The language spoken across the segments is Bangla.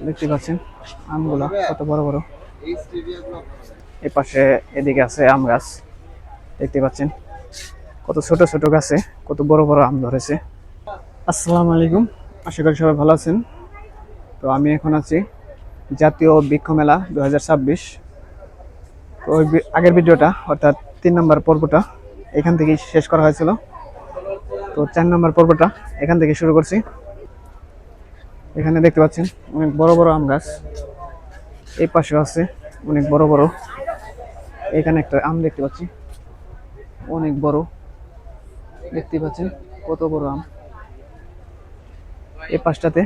দেখতে পাচ্ছেন আমগুলো কত বড় বড়। এই পাশে এদিকে আছে আম গাছ, দেখতে পাচ্ছেন কত ছোট ছোট গাছে কত বড় বড় আম ধরেছে। আসসালামু আলাইকুম, আশা করি সবাই ভালো আছেন। তো আমি এখন আছি জাতীয় বৃক্ষ মেলা 2026। তো ওই আগের ভিডিওটা অর্থাৎ 3 নম্বর পর্বটা এখান থেকেই শেষ করা হয়েছিল। তো 4 নম্বর পর্বটা এখান থেকে শুরু করছি। এখানে দেখতে পাচ্ছেন অনেক বড় বড় আম গাছ, এই পাশেও আছে অনেক বড় বড়। এখানে একটা আম দেখতে পাচ্ছি অনেক বড়, দেখতে পাচ্ছেন কত বড় আম। এই পাশটাতে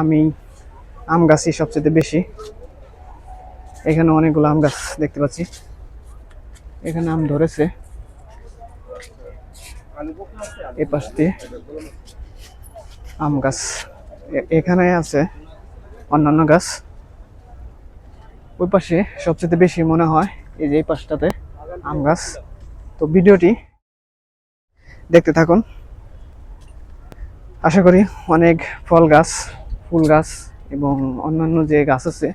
আমি আম গাছই সবচেয়ে বেশি। এখানে অনেকগুলো আম গাছ দেখতে পাচ্ছি, এখানে আম ধরেছে। এই পাশ দিয়ে আম গাছ, এখানে আছে অন্যান্য গাছ। ওই পাশে সবচেয়ে বেশি মনে হয় এই যে এই পাশটাতে আম গাছ। তো ভিডিওটি দেখতে থাকুন, আশা করি অনেক ফল গাছ, ফুল গাছ এবং অন্যান্য যে গাছ আছে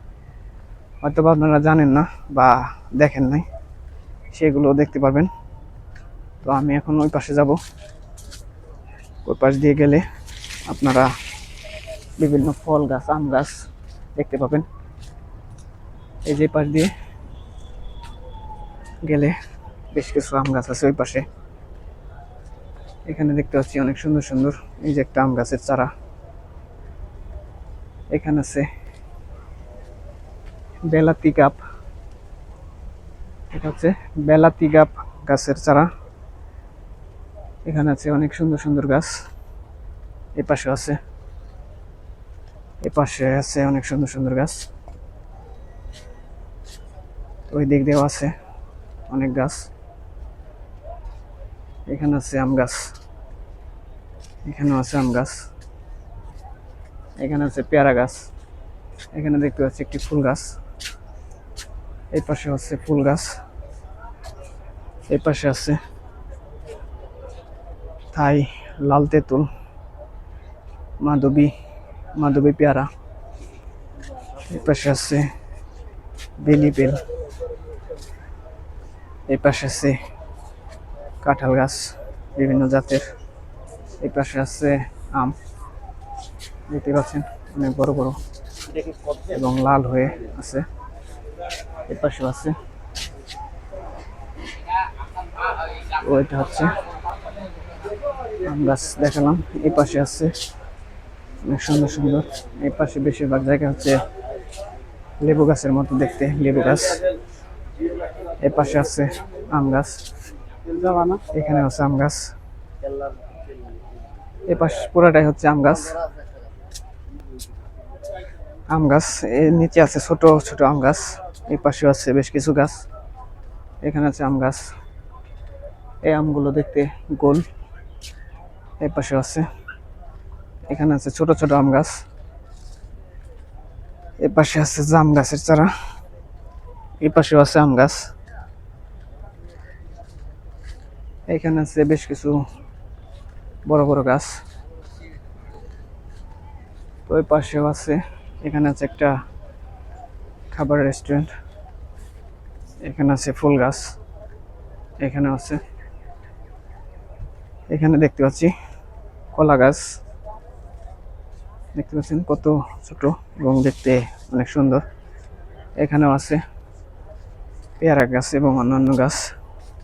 হয়তো বা আপনারা জানেন না বা দেখেন নাই, সেগুলো দেখতে পারবেন। তো আমি এখন ওই পাশে যাব, ওই পাশ দিয়ে গেলে আপনারা বিভিন্ন ফল গাছ, আম গাছ দেখতে পাবেন। এই যে পাশ দিয়ে গেলে বেশ কিছু আম গাছ আছে ওই পাশে। এখানে দেখতে পাচ্ছি অনেক সুন্দর সুন্দর, এই যে একটা আম গাছের চারা। এখানে আছে বেলাতি গাব, এটা হচ্ছে বেলাতি গাব গাছের চারা। এখানে আছে অনেক সুন্দর সুন্দর গাছ, এ পাশে আছে, এ পাশে আছে অনেক সুন্দর সুন্দর গাছ। ওই দিক দিয়েও আছে অনেক গাছ। এখানে আছে আম গাছ, এখানেও আছে আম গাছ। এখানে আছে পেয়ারা গাছ। এখানে দেখতে পাচ্ছি একটি ফুল গাছ, এই পাশে আছে ফুল গাছ। এই পাশে আছে থাই, লাল তেঁতুল, মাধবী, মাধবী পেয়ারা। এই পাশে আছে বেলি বেল। এই পাশে আছে কাঁঠাল গাছ বিভিন্ন জাতের। এই পাশে আছে আম, দেখতে পাচ্ছেন অনেক বড় বড় এবং লাল হয়ে আছে। এই পাশে আছে, ওইটা হচ্ছে আম গাছ দেখালাম। এই পাশে আছে অনেক সুন্দর সুন্দর, এই পাশে বেশিরভাগ জায়গা হচ্ছে লেবু গাছের মতো দেখতে, লেবু গাছ। এই পাশে আছে আম গাছ, এখানে আছে আম গাছ। এই পাশ পুরাটাই হচ্ছে আম গাছ। আম গাছ এর নিচে আছে ছোট ছোট আম গাছ। এই পাশে আছে বেশ কিছু গাছ, এখানে আছে আম গাছ। এই আমগুলো দেখতে গোল। এই পাশে আছে, এখানে আছে ছোট ছোট আম গাছ। এই পাশে আছে জাম গাছের চারা। এই পাশেও আছে আম গাছ। এখানে আছে বেশ কিছু বড় বড় গাছ। তো ওই পাশেও আছে, এখানে আছে একটা খাবার রেস্টুরেন্ট। এখানে আছে ফুল গাছ, এখানে আছে। এখানে দেখতে পাচ্ছি কলা গাছ, দেখতে পাচ্ছেন কত ছোট এবং দেখতে অনেক সুন্দর। এখানেও আছে পেয়ারা গাছ এবং অন্যান্য গাছ,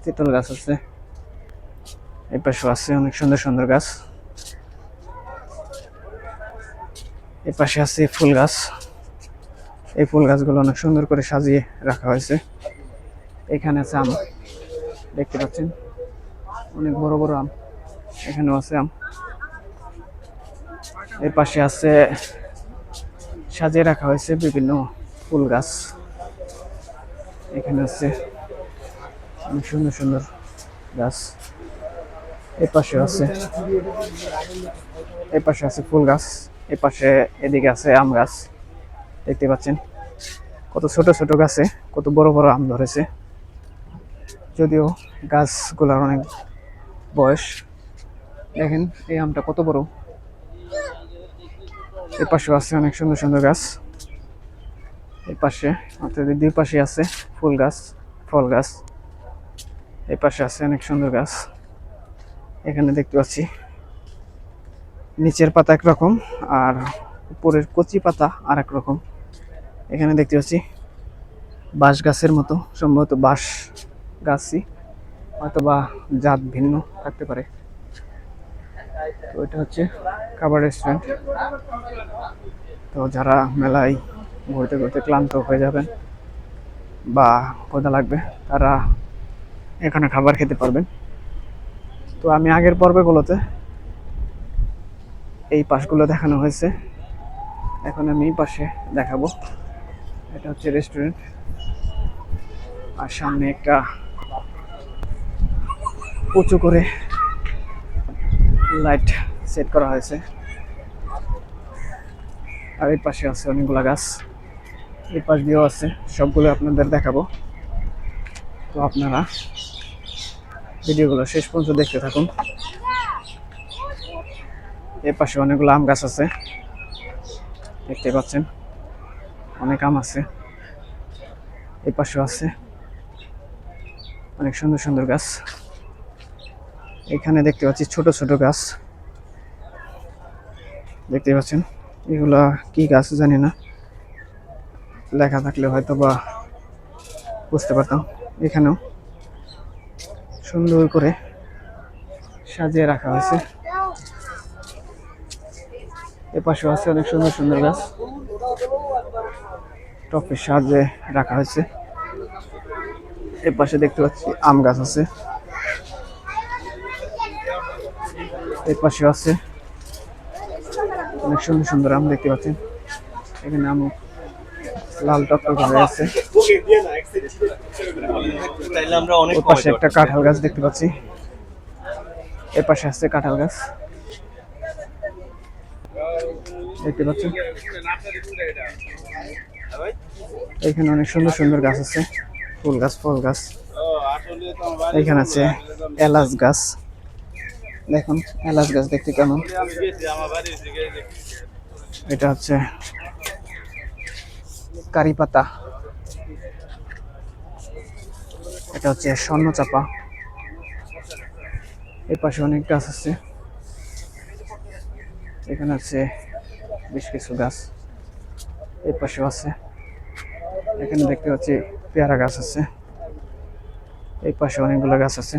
তেঁতুল গাছ আছে। এই পাশেও আছে অনেক সুন্দর সুন্দর গাছ। এই পাশে আছে ফুল গাছ, এই ফুল গাছগুলো অনেক সুন্দর করে সাজিয়ে রাখা হয়েছে। এখানে আছে আম, দেখতে পাচ্ছেন অনেক বড় বড় আম, এখানেও আছে আম। এর পাশে আছে সাজিয়ে রাখা হয়েছে বিভিন্ন ফুল গাছ। এখানে আছে অনেক সুন্দর সুন্দর গাছ। এই পাশে আছে, এই পাশে আছে ফুল গাছ। এই পাশে এদিকে আছে আম গাছ, দেখতে পাচ্ছেন কত ছোট ছোট গাছে কত বড় বড় আম ধরেছে। যদিও গাছগুলোর অনেক বয়স। দেখেন এই আমটা কত বড়, এই পাশেও আছে অনেক সুন্দর সুন্দর গাছ। এই পাশে অর্থাৎ দুই পাশে আছে ফুল গাছ, ফল গাছ। এই পাশে আছে অনেক সুন্দর গাছ। এখানে দেখতে পাচ্ছি নিচের পাতা একরকম আর উপরের কচি পাতা আর এক রকম। এখানে দেখতে পাচ্ছি বাঁশ গাছের মতো, সম্ভবত বাঁশ গাছই, অথবা জাত ভিন্ন থাকতে পারে। তো এটা হচ্ছে খাবার রেস্টুরেন্ট। তো যারা মেলায় ঘুরতে ঘুরতে ক্লান্ত হয়ে যাবেন বা ক্ষুধা লাগবে, তারা এখানে খাবার খেতে পারবেন। তো আমি আগের পর্বগুলোতে এই পাশগুলো দেখানো হয়েছে, এখন আমি এই পাশে দেখাবো। এটা হচ্ছে রেস্টুরেন্ট, আর সামনে একটা উঁচু করে লাইট সেট করা হয়েছে। আর এই পাশে আছে অনেকগুলো গাছ, এই পাশ দিয়েও আছে, সবগুলো আপনাদের দেখাবো। তো আপনারা ভিডিওগুলো শেষ পর্যন্ত দেখতে থাকুন। এই পাশে অনেকগুলো আম গাছ আছে, দেখতে পাচ্ছেন অনেক আম আছে। এই পাশেও আছে অনেক সুন্দর সুন্দর গাছ। এখানে দেখতে পাচ্ছি ছোট ছোট গাছ, দেখতে পাচ্ছেন। এগুলা কি গাছ জানি না, লেখা থাকলে হয়তো বা বুঝতে পারতাম। এখানেও সুন্দর করে সাজিয়ে রাখা হয়েছে। এ পাশেও আছে অনেক সুন্দর সুন্দর গাছ, টপের সাজিয়ে রাখা হয়েছে। এ পাশে দেখতে পাচ্ছি আম গাছ আছে, এই পাশেও আছে অনেক সুন্দর সুন্দর আম, দেখতে পাচ্ছেন। এখানে আম লাল টকটক হয়ে আছে। ওই পাশে একটা কাঁঠাল গাছ দেখতে পাচ্ছি, এর পাশে আছে কাঁঠাল গাছ, দেখতে পাচ্ছেন। এখানে অনেক সুন্দর সুন্দর গাছ আছে, ফুল গাছ, ফল গাছ। এখানে আছে এলাচ গাছ, দেখুন এলাচ গাছ দেখতে কেমন। এটা হচ্ছে কারি পাতা, এটা হচ্ছে স্বর্ণ চাপা। এই পাশে অনেক গাছ আছে, এখানে আছে বেশ কিছু গাছ, এই পাশেও আছে। এখানে দেখতে পাচ্ছি পেয়ারা গাছ আছে, এই পাশে অনেকগুলো গাছ আছে।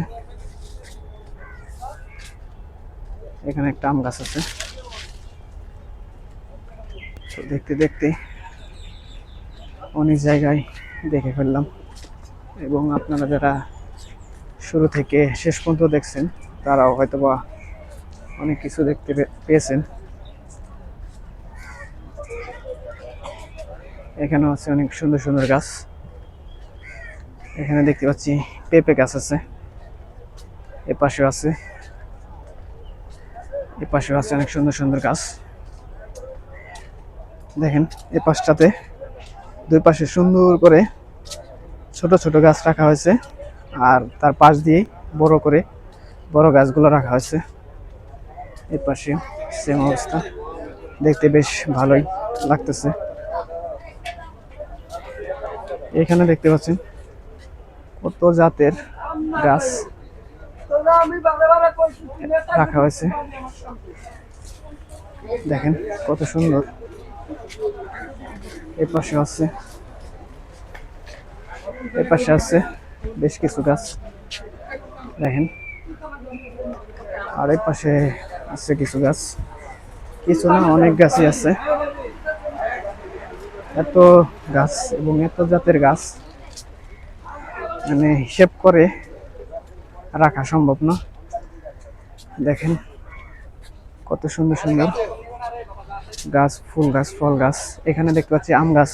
এখানে একটা আম গাছ আছে। তো দেখতে দেখতে অনেক জায়গায় দেখে ফেললাম, এবং আপনারা যারা শুরু থেকে শেষ পর্যন্ত দেখছেন তারাও হয়তোবা অনেক কিছু দেখতে পেয়েছেন। এখানেও আছে অনেক সুন্দর সুন্দর গাছ। এখানে দেখতে পাচ্ছি পেঁপে গাছ আছে, এ পাশেও আছে, এ পাশেও আছে অনেক সুন্দর সুন্দর গাছ। দেখেন এই পাশটাতে দুই পাশে সুন্দর করে ছোট ছোট গাছ রাখা হয়েছে, আর তার পাশ দিয়েই বড় করে বড় গাছগুলো রাখা হয়েছে। এই পাশে সেম অবস্থা, দেখতে বেশ ভালোই লাগতেছে। এখানে দেখতে পাচ্ছেন কত জাতের গাছ রাখা হয়েছে, দেখেন কত সুন্দর। এই পাশে আছে, এই পাশে আছে বেশ কিছু গাছ, দেখেন। আর এই পাশে আছে কিছু গাছ, কিছু না অনেক গাছই আছে। এত গাছ এবং এত জাতের গাছ মানে হিসেব করে রাখা সম্ভব না। দেখেন কত সুন্দর সুন্দর গাছ, ফুল গাছ, ফল গাছ। এখানে দেখতে পাচ্ছি আম গাছ,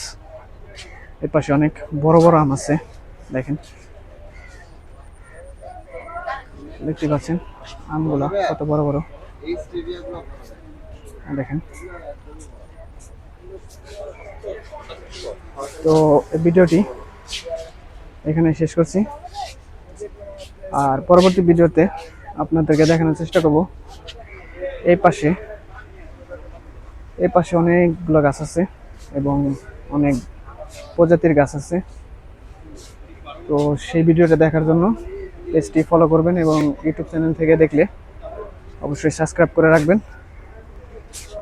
এর পাশে অনেক বড় বড় আম আছে, দেখেন দেখতে পাচ্ছেন আমগুলা কত বড় বড়, দেখেন। তো এই ভিডিওটি এখানে শেষ করছি, আর পরবর্তী ভিডিওতে আপনাদেরকে দেখানোর চেষ্টা করব এই পাশে অনেকগুলো গাছ আছে এবং অনেক প্রজাতির গাছ আছে। তো সেই ভিডিওটা দেখার জন্য পেজটি ফলো করবেন এবং ইউটিউব চ্যানেল থেকে দেখলে অবশ্যই সাবস্ক্রাইব করে রাখবেন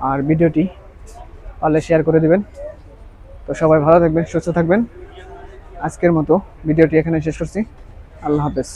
আর ভিডিওটি পারলে শেয়ার করে দিবেন। তো সবাই ভালো থাকবেন, সুস্থ থাকবেন। আজকের মতো ভিডিওটি এখানে শেষ করছি। আল্লাহ হাফেজ।